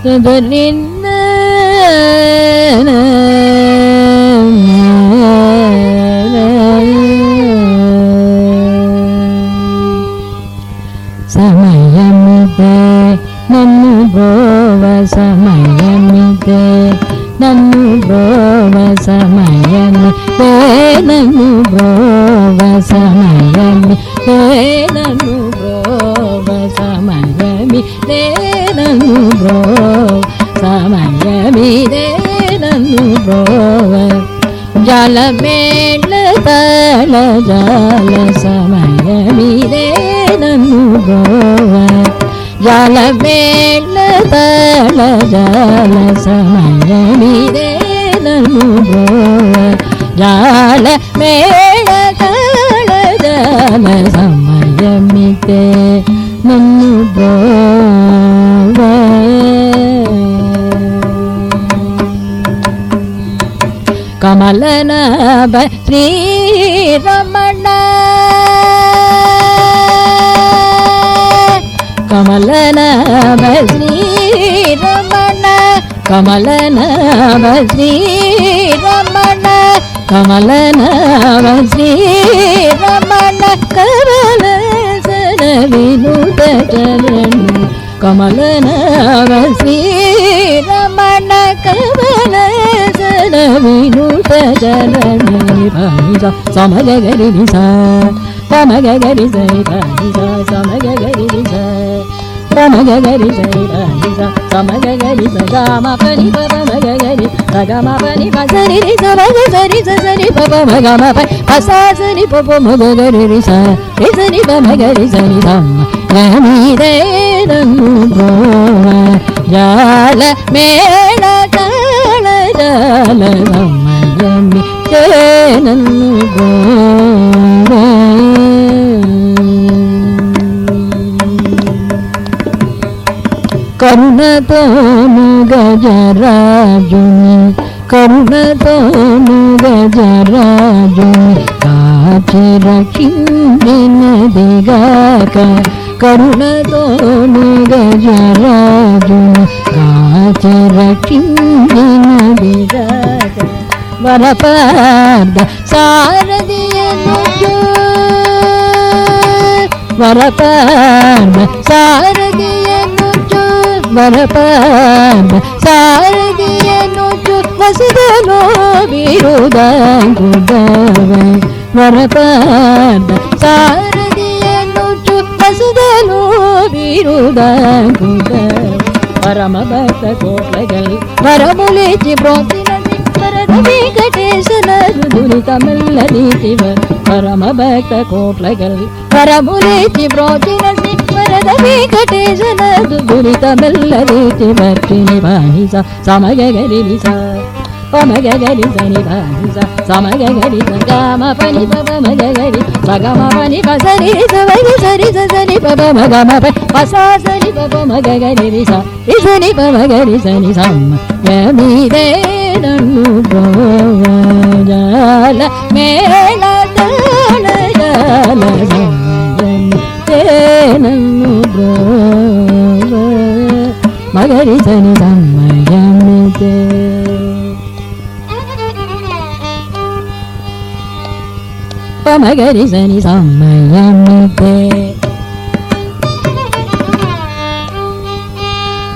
ನಿನ್ನ ಸಮಯಮಿದೆ ನನ್ನು ಬೋವ ಸಮಯಮಿದೆ ನನ್ನು ಬೋವ ಸಮಯಮಿದೆ ನನ್ನು ಬೋವ ಸಮಯಮಿದೆ ನನ್ನು ಬೋವ ಸಮಯಮಿದೆ ನನ್ನು ಬೋವ ಸಮಯಮಿದೆ ನನ್ನು ಬೋವ ಜಾಲ ಮೇಳ ತಾಳ ಜಾಲ ಸಮಯಮಿದೆ ನನ್ನು ಬೋವ ಜಾಲ ಮೇಳ ತಾಳ ಜಾಲ ಸಮಯಮಿದೆ ನನ್ನು ಬೋವ ಜಾಲ ಮೇಳ ತಾಳ ಜಾಲ ಸಮಯಮಿದೆ ನನ್ನು ಬೋವ ಕಮಲನಾಭ ಶ್ರೀರಮಣ ಕಮಲನಾಭ ಶ್ರೀರಮಣ ಕಮಲನಾಭ ಶ್ರೀರಮಣ ಕಮಲನಾಭ ಶ್ರೀರಮಣ ಕಮಲಸನ ವಿನುತ ಚರಣ ಕಮಲನಾಭ ಶ್ರೀರಮಣ ಕಮಲಸನ ವಿನುತ ಚರಣ ಸಮಗರಿ ಸ ಸಮಗರಿ ಸರಿ ಸಮಗರಿ ಸ ಸಮಗರಿ ಸರಿ ಸಮಗರಿ ಸ ಗಾಮ ಪನಿ ಪಮಗರಿ ಸಗಮ ಪನಿ ಪಸರಿ ರಿ ಸಮಗ ಸರಿ ಸರಿ ಪಮ ಗಮ ಪಸ ಸರಿ ಪಪ ಮಗರಿ ರಿ ಸ ರಿ ಸರಿ ಪಮಗರಿ ಸರಿ ಸಮ ಗಮಿದೆ ನನ್ನು ಬೋವ ಜಾಲ ಮೇಳ ತಾಳ ಜಾಲ ಸಮಯಮಿ ನನ್ನು ಬೋವ కరుణతోను గజరాజుని కరుణతోను గజరాజుని కాచి రక్షించినదిగాక కరుణతోను గజరాజుని కాచి రక్షించినదిగాక వరపాద సారథియను వరపాద సారథియను వరపాద సారథియను వసుదలో విరుదంగుదవ వరపాద సారథియను వసుదలో విరుదంగుదవ పరమ భక్త కోట్లగల్ వరములిచి ప్రోతిన వరద వెంకటేశన దురితమల్ల నీతివ పరమ భక్త కోట్లగల్ వరములిచి ప్రోతిన వరద వెంకటేశన దురితమల్ల నీతి భక్తిని భానిస సమగరి స పమగరి సని భానిస సమగరి స గామ పని పమగరి సగమ పని పసరి సవరి సరి సని పమ గమ పసా సని పమగరి రి స రి సని పమగరి సని సమ యమిదే నన్ను ಬೋವ ಜಾಲ ಮೇಳ ತಾಳ ಜಾಲ ಸಮಯಮಿದೆ ನನ್ನು ಬೋವ ಮಗರಿ ಸನಿ ಸಮಯಮಿದೆ ಪಮಗರಿ ಸನಿ ಸಮಯಮಿದೆ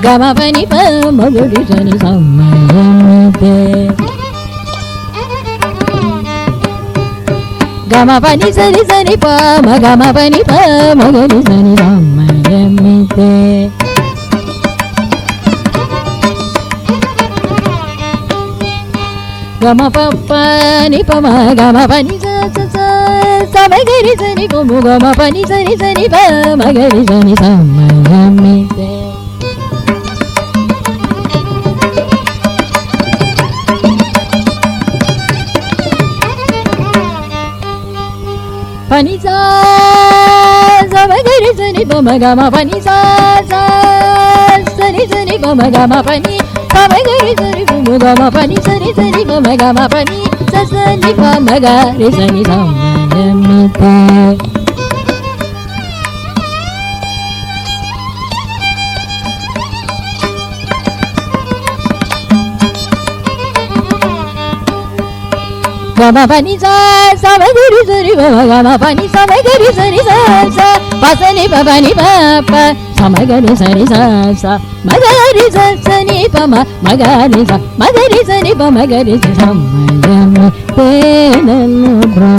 ಗಮ ಪನಿ ಪಮಗರಿ ಸನಿ ಸಮಯಮಿದೆ ಗಮ ಪನಿ ಸನಿ ಸನಿ ಪಮ ಗಮ ಪನಿ ಪಮಗರಿ ಸನಿ ಸಮಯಮಿದೆ ಗಮ ಪನಿ ಪಮ ಗಮ ಪನಿ ಸ ಸಮಗರಿ ಸನಿ ಪಮು ಗಮ ಪನಿ ಸನಿ ಸನಿ ಪಮಗರಿ ಸನಿ ಸಮಯಮಿದೆ పని సా సమగరి సని పమ గమ పని సా సని సని పమ గమ పని పమగరి సని పమ గమ పని సని సని పమ గమ పని సని పమగరి సని సమయమిదే ma pa ni sa sa ma ga ri sa ni pa ma ga ma pa ni sa ma ga ri sa ni sa sa pa sa ni pa ni pa pa sa ma ga ri sa ni sa sa ma ga ri sa sa ni pa ma ga ri sa ni pa ma ga ri sa sa ma ga ri sa ma ga mi te na bra